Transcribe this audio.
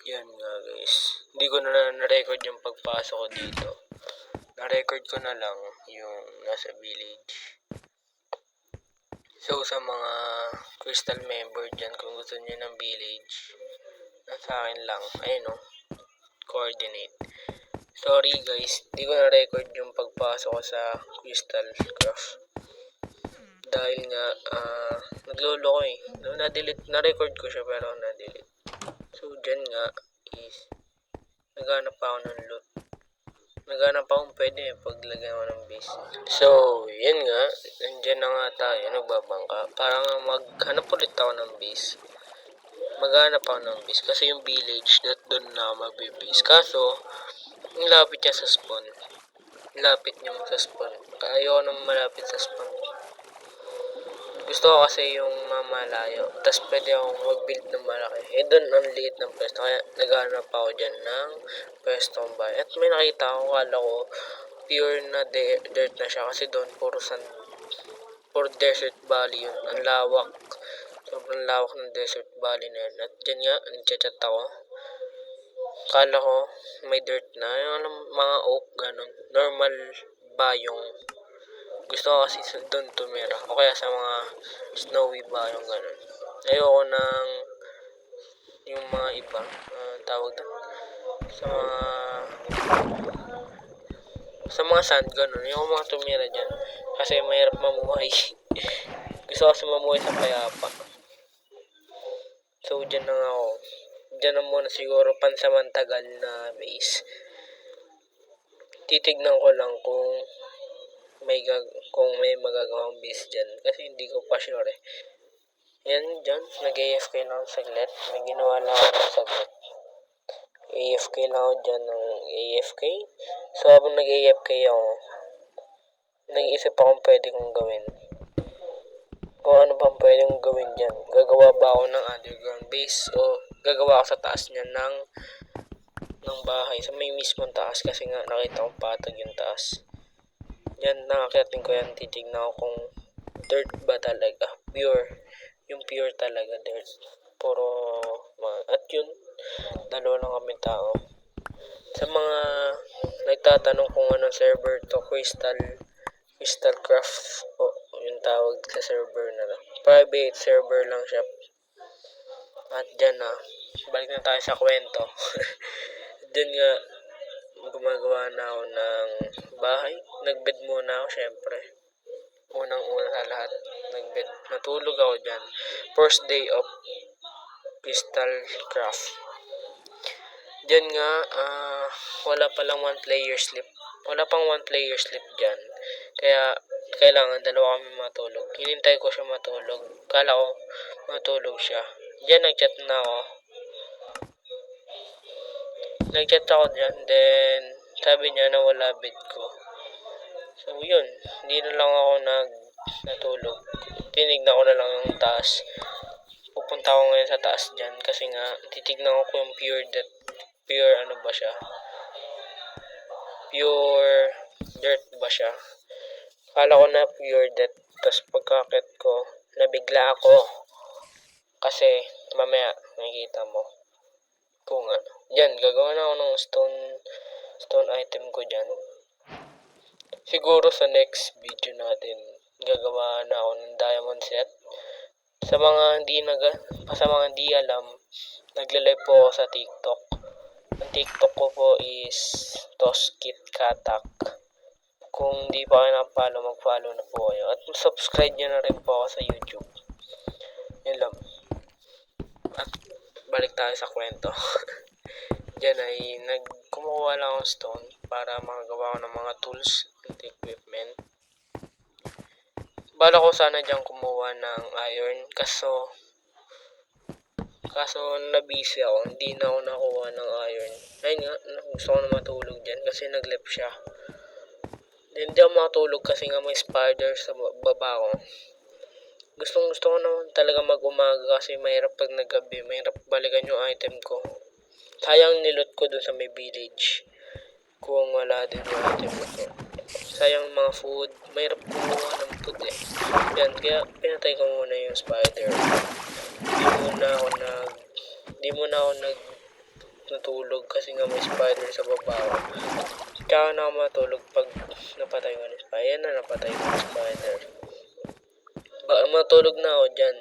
Yan nga guys. Hindi ko na-record yung pagpasok ko dito. Na-record ko na lang yung nasa village. So sa mga Crystal member dyan, kung gusto niyo ng village, nasa akin lang. Ayun o. Coordinate. Sorry guys, hindi ko na-record yung pagpasok ko sa Crystal Craft. Dahil nga, naglolo ko eh. Na-record ko siya pero na-delete. So dyan nga is, naghanap pa ako ng loot. Naghanap pa akong pwede paglagyan ko ng base. So, yun nga, nandyan na nga tayo, nagbabangka. Parang maghanap ulit ako ng base. Maghanap ako ng base kasi yung village, doon na ako magbibase. Kaso, ang lapit niya sa spawn. Lapit niya sa spawn. Kaya ayoko nang malapit sa spawn. Gusto ko kasi yung mamalayo. Tapos pwede akong mag-build ng malaki. Eh doon ang liit ng pwesto. Kaya naghanap ako dyan ng pwestong bahay. At may nakita ako, kala ko pure na dirt na siya. Kasi doon puro sand. Puro desert valley yun. Ang lawak. Sobrang lawak ng desert valley na yun. At dyan nga, nagchat ako. Kala ko may dirt na. Yung mga oak, ganun. Normal bayong. Gusto ko kasi doon tumira. O kaya sa mga snowy ba yung gano'n. Ayoko ng yung mga iba. Tawag doon. Sa mga sand gano'n. Ayoko mga tumira dyan. Kasi mahirap mamuhay. Gusto ko kasi mamuhay sa payapa. So dyan na ako. Dyan na muna siguro pansamantagal na base. Titignan ko lang kung may magagawang base dyan. Kasi hindi ko pa sure eh. Yan dyan. Nag-AFK na ako saglit. May ginawa lang ako ng saglit. AFK na ako dyan ng AFK. So habang nag-AFK ako, nag-iisip akong pwede kong gawin. Kung ano bang pwede kong gawin dyan. Gagawa ba ako ng underground base o gagawa ako sa taas niya ng bahay. Sa may mismong taas kasi nga nakita kong patag yung taas. Yan, nakakyatin ko yan. Titignan ko kung dirt ba talaga. Pure. Yung pure talaga dirt. Puro at yun, dalawa lang kami tao. Sa mga nagtatanong kung anong server to, Crystal Craft o yung tawag sa server na lang. Private server lang siya. At dyan na, balik na tayo sa kwento. Dyan nga, gumagawa na ako ng bahay. Nagbed muna ako, syempre. Unang-una sa lahat, nagbed. Natulog ako dyan. First day of Crystal Craft. Dyan nga, wala palang 1 player sleep. Wala pang 1 player sleep dyan. Kaya, kailangan dalawa kami matulog. Hinintay ko siya matulog. Kala ko matulog siya. Dyan, nagchat na ako. Nagchat ako dyan. Then, sabi niya na wala bed ko. So, yun. Hindi na lang ako natulog. Tinignan ko na lang yung taas. Pupunta ako ngayon sa taas dyan. Kasi nga, titignan ko yung pure ano ba siya. Pure dirt ba siya. Kala ko na pure dirt. Tapos pagkakit ko, nabigla ako. Kasi, mamaya, nakikita mo. Kung ano. Yan, gagawa na ako ng stone item ko dyan. Siguro sa next video natin, gagawa na ako ng diamond set. Sa mga hindi alam, nagle-live po ako sa TikTok. Ang TikTok ko po is Toskit Katak. Kung hindi pa kayo na-follow, mag-follow na po kayo. At subscribe nyo na rin po ako sa YouTube. Yun lang. At balik tayo sa kwento. Diyan ay kumukuha lang akong stone para makagawa ko ng mga tools at equipment. Bala ko sana dyan kumuha ng iron. Kaso nabisi ako. Hindi na ako nakuha ng iron. Ayun nga, gusto ko na matulog dyan kasi nag-left siya. Hindi ako matulog kasi nga may spider sa baba ko. Gusto ko naman talaga mag-umaga kasi mahirap pag naggabi. Mahirap balikan yung item ko. Sayang nilot ko dun sa may village. Kung wala din yung item ko. Sayang mga food. Mahirap kumuha ng food eh. Yan, kaya pinatay ko muna yung spider. Di muna ako natulog kasi nga may spider sa baba ko. Tsaka na ako matulog pag napatay ko ng spider. Ayan na, napatay ko ng spider. Matulog na ako dyan.